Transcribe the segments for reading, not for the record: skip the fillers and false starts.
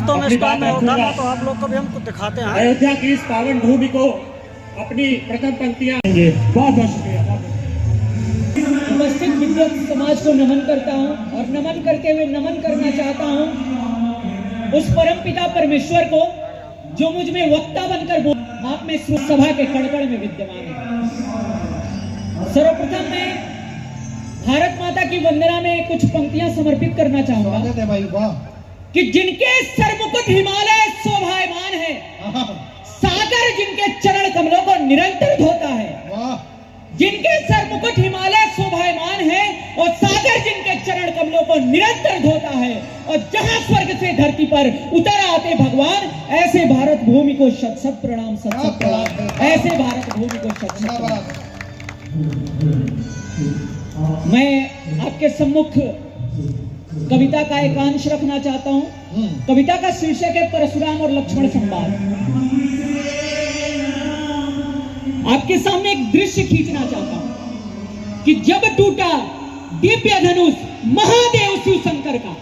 वास्तव में इस काम में उठाना तो आप लोग को भी हम दिखाते हैं। अयोध्या की इस पावन भूमि को अपनी प्रथम पंक्तियां देंगे। बहुत बहुत शुक्रिया। उपस्थित विद्वत समाज को नमन करता हूं और नमन करते हुए नमन करना चाहता हूं उस परम पिता परमेश्वर को जो मुझ में वक्ता बनकर आप में सभा के कड़कड़ में विद्यमान है। सर्वप्रथम मैं भारत माता की वंदना में कुछ पंक्तियां समर्पित करना चाहूंगा कि जिनके सरमुकुट हिमालय शोभायमान है, सागर जिनके चरण कमलों को निरंतर धोता है। जिनके सरमुकुट हिमालय शोभायमान है और सागर जिनके चरण कमलों को निरंतर धोता है, और जहां स्वर्ग से धरती पर उतर आते भगवान, ऐसे भारत भूमि को शत शत प्रणाम, शत शत प्रणाम। ऐसे भारत भूमि को शत शत प्रणाम। मैं आपके सम्मुख कविता का एक अंश रखना चाहता हूं। कविता का शीर्षक है परशुराम और लक्ष्मण संवाद। आपके सामने एक दृश्य खींचना चाहता हूं कि जब टूटा दिव्य धनुष महादेव शिव शंकर का,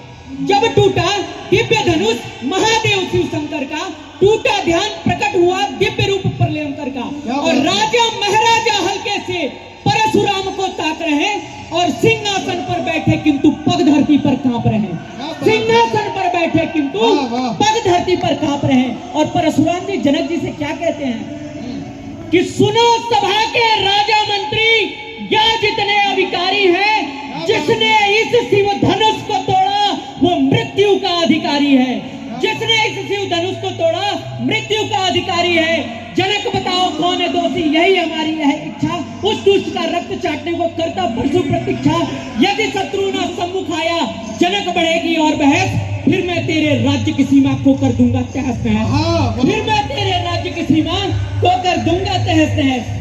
जब टूटा दिव्य धनुष महादेव शिव शंकर का, टूटा ध्यान प्रकट हुआ दिव्य रूप प्रलयंकर का, और राजा महाराजा हल्के से परशुराम को ताक रहे हैं और सिंहासन पर बैठे किंतु पग धरती पर कांप रहे हैं। सिंहासन पर बैठे किंतु पग धरती पर कांप रहे हैं। और परशुराम जी जनक जी से क्या कहते हैं कि सुनो सभा के राजा मंत्री, या जितने अधिकारी हैं, जिसने इस शिव धनुष को तोड़ा वो मृत्यु का अधिकारी है। जिसने इस शिव धनुष को तोड़ा मृत्यु का अधिकारी है। जनक बताओ कौन है दोषी, यही हमारी है इच्छा, उस दुष्ट का रक्त चाटने को करता परशु प्रतीक्षा। यदि शत्रु न सम्मुख आया जनक बढ़ेगी और बहस, फिर मैं तेरे राज्य की सीमा को कर दूंगा तहस नहस। फिर मैं तेरे राज्य की सीमा को कर दूंगा तहस नहस।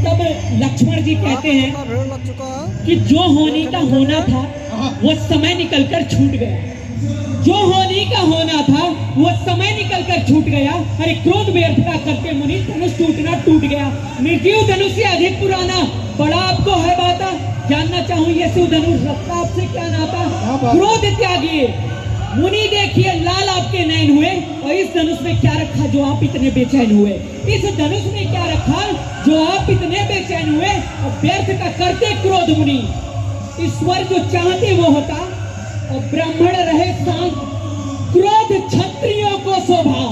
तब लक्ष्मण जी कहते हैं कि जो होने का होना था वो समय निकलकर छूट गया। जो होने का होना था वो समय निकलकर छूट गया। अरे क्रोध व्यर्थ का करते मुनि, धनुष टूटना टूट गया। मृत्यु धनुष से अधिक पुराना बड़ा आपको है बाता, जानना चाहूं ये शिव धनुष रखता आपसे क्या नाता। क्रोध त्यागिए मुनि, देखिए लाल आपके नयन हुए, और इस धनुष में क्या रखा जो आप इतने बेचैन हुए। इस धनुष में क्या रखा जो आप इतने बेचैन हुए। और व्यर्थ का करते क्रोध मुनि, ईश्वर जो चाहते वो होता, और ब्राह्मण रहे शांत, क्रोध क्षत्रियों को शोभा।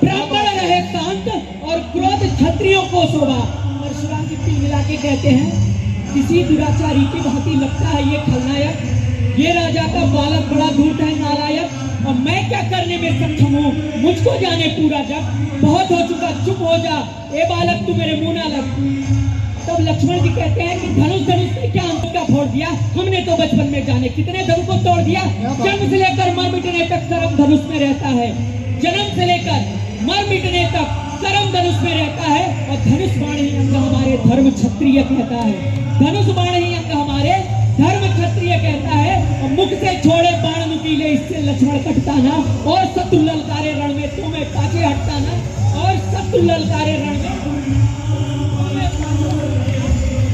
ब्राह्मण रहे शांत और क्रोध क्षत्रियों को शोभा। परशुराम जी तिल मिला के कहते हैं किसी दुराचारी की भांति लगता है ये खलनायक, ये राजा का बालक बड़ा धूर्त है नालायक, और मैं क्या करने में सक्षम हूँ, मुझको जाने पूरा जग। बहुत हो चुका, चुप हो जा, ए बालक तू मेरे मुंह ना लग। तब लक्ष्मण जी कहते हैं कि धनुष ने क्या अंत का फोड़ दिया, हमने तो बचपन में जाने कितने धनुष को तोड़ दिया। जन्म से लेकर मर मिटने तक कर्म धनुष में रहता है। जन्म से लेकर मर मिटने तक कर्म धनुष में रहता है। और धनुष बाण ही अंग हमारे धर्म क्षत्रिय कहता है। धनुष बाण ही अंग हमारे धर्म क्षत्रिय कहता है। और मुख से छोड़े बाण नुकीले, इससे लक्ष्मण कटता ना, और शत्रु ललकारे रण में तुम्हें पाछे हटता ना, और शत्रु ललकारे रण में।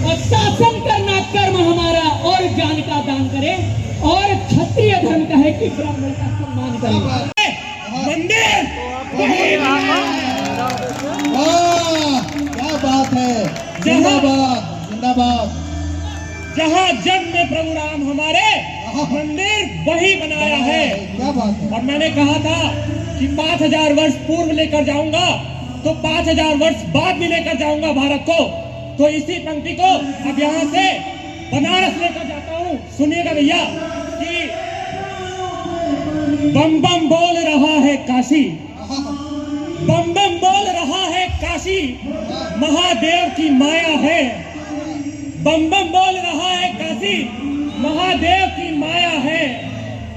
और शासन करना कर्म हमारा, और ज्ञान का दान करे, और क्षत्रिय धर्म का है कि ब्राह्मण का सम्मान करे। मंदिर क्या बात है, जिंदाबाद जिंदाबाद। जहाँ जन्म में प्रभु राम हमारे, मंदिर वही बनाया है। क्या बात है। और मैंने कहा था कि 5000 वर्ष पूर्व लेकर जाऊंगा तो 5000 वर्ष बाद भी लेकर जाऊंगा भारत को। तो इसी पंक्ति को अब यहाँ से बनारस लेकर जाता हूँ। सुनिएगा भैया कि बम बम बोल रहा है काशी, बम बम बोल रहा है काशी, महादेव की माया है। बम बम बोल रहा है काशी, महादेव की माया है।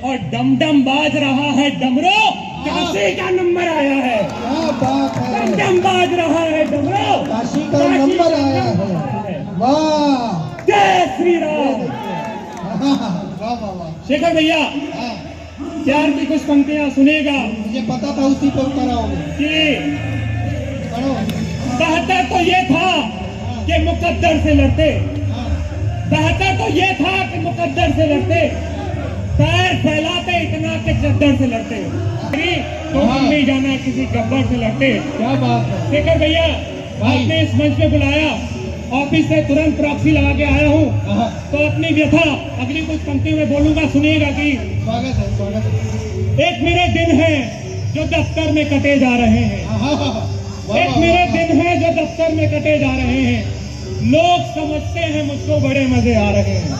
और डम डम बाज रहा है डमरू, काशी का नंबर आया है। क्या बात है। डम डम बाज रहा है डमरू, काशी का नंबर आया है। वाह, जय श्री राम। वाह वाह वाह। शेखर भैया प्यार की कुछ पंक्तियां सुनेगा। मुझे पता था उसी पे उतर आओगे कि पढ़ो। बेहतर तो ये था कि मुकद्दर से लड़ते, बेहतर तो ये था कि मुकद्दर से लड़ते, पैर फैलाते इतना के चद्दर से लड़ते तो हम नहीं जाना किसी गब्बर से लड़ते। क्या बात है शेखर भैया, आपने इस मंच पे बुलाया, ऑफिस से तुरंत प्रॉक्सी लगा के आया हूँ, तो अपनी व्यथा अगली कुछ पंक्ति में बोलूंगा, सुनिएगा कि स्वागत है स्वागत है। एक मेरे दिन है जो दफ्तर में कटे जा रहे हैं, एक मेरे दिन है जो दफ्तर में कटे जा रहे हैं, लोग समझते हैं मुझको बड़े मजे आ रहे हैं।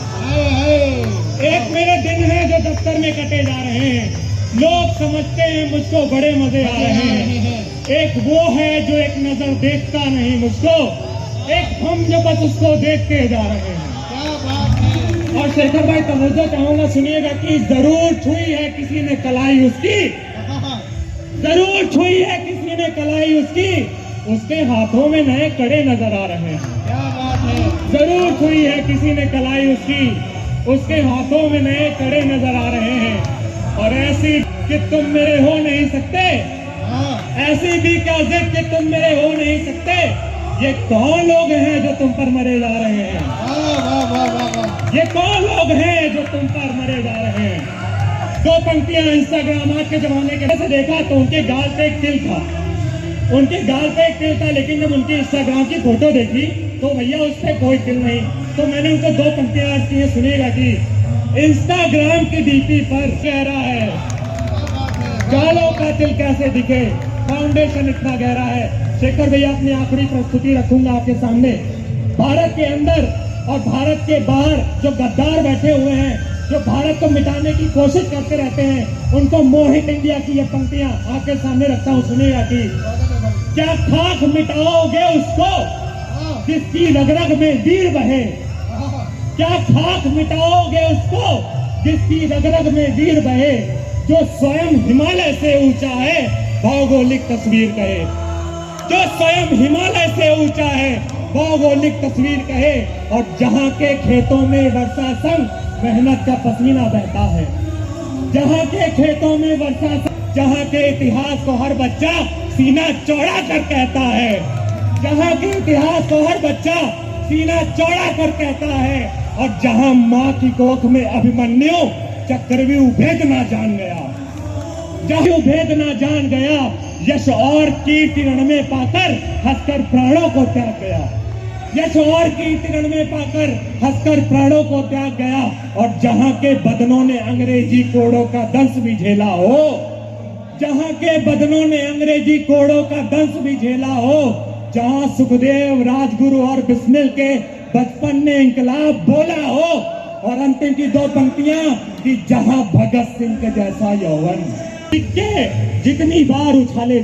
एक मेरे दिन है जो दफ्तर में कटे जा रहे हैं, लोग समझते हैं मुझको बड़े मजे आ रहे हैं। एक वो है जो एक नजर देखता नहीं मुझको, एक हम जो बस उसको देखते जा रहे हैं। क्या बात है। और शेखर भाई तवज्जो चाहूंगा, सुनिएगा कि जरूर छुई है किसी ने कलाई उसकी, जरूर छुई है किसी ने कलाई उसकी, उसके हाथों में नए कड़े नजर आ रहे हैं। क्या बात है। जरूर छुई है किसी ने कलाई उसकी, उसके हाथों में नए कड़े नजर आ रहे हैं। और ऐसी कि तुम मेरे हो नहीं सकते, ऐसी भी क्या जिद कि तुम मेरे हो नहीं सकते, ये कौन लोग हैं जो तुम पर मरे जा रहे हैं? वाह वाह वाह वाह। ये कौन लोग हैं जो तुम पर मरे जा रहे हैं? दो पंक्तियां इंस्टाग्राम आज के जमाने के से देखा तो उनके गाल पे एक तिल था, उनके गाल पे एक तिल था, लेकिन जब उनकी इंस्टाग्राम की फोटो देखी तो भैया उस पर कोई तिल नहीं। तो मैंने उनको दो पंक्तियां आज की, सुनिएगा कि इंस्टाग्राम की डीपी पर कह रहा है, गालों का तिल कैसे दिखे, फाउंडेशन इतना गहरा है। शेखर भैया, अपनी आखिरी प्रस्तुति रखूंगा आपके सामने। भारत के अंदर और भारत के बाहर जो गद्दार बैठे हुए हैं, जो भारत को मिटाने की कोशिश करते रहते हैं, उनको मोहित इंडिया की ये पंक्तियां आपके सामने रखता हूं, सुनिएगा कि क्या खाक मिटाओगे उसको जिसकी रग रग में वीर बहे, क्या खाक मिटाओगे उसको जिसकी रग रग में वीर बहे, जो स्वयं हिमालय से ऊंचा है भौगोलिक तस्वीर कहे, जो स्वयं हिमालय से ऊंचा है भौगोलिक तस्वीर कहे, और जहां के खेतों में वर्षा संग मेहनत का पसीना बहता है, जहां के खेतों में वर्षा संग, जहां के इतिहास को हर बच्चा सीना चौड़ा कर कहता है, जहां के इतिहास को हर बच्चा सीना चौड़ा कर कहता है, और जहां मां की कोख में अभिमन्यु चक्रव्यूह भेद ना जान गया, जहाँ भेद ना जान गया, यश और कीर्ति रण में पाकर हंसकर प्राणों को त्याग गया, यश और कीर्ति रण में पाकर हंसकर प्राणों को त्याग गया। और जहां के बदनों ने अंग्रेजी कोड़ों का दंश भी झेला हो, जहां के बदनों ने अंग्रेजी कोड़ों का दंश भी झेला हो, जहां सुखदेव, राजगुरु और बिस्मिल के बचपन ने इंकलाब बोला हो, और अंतिम की दो पंक्तियां कि जहां भगत सिंह के जैसा यौवन जितनी बार उछाले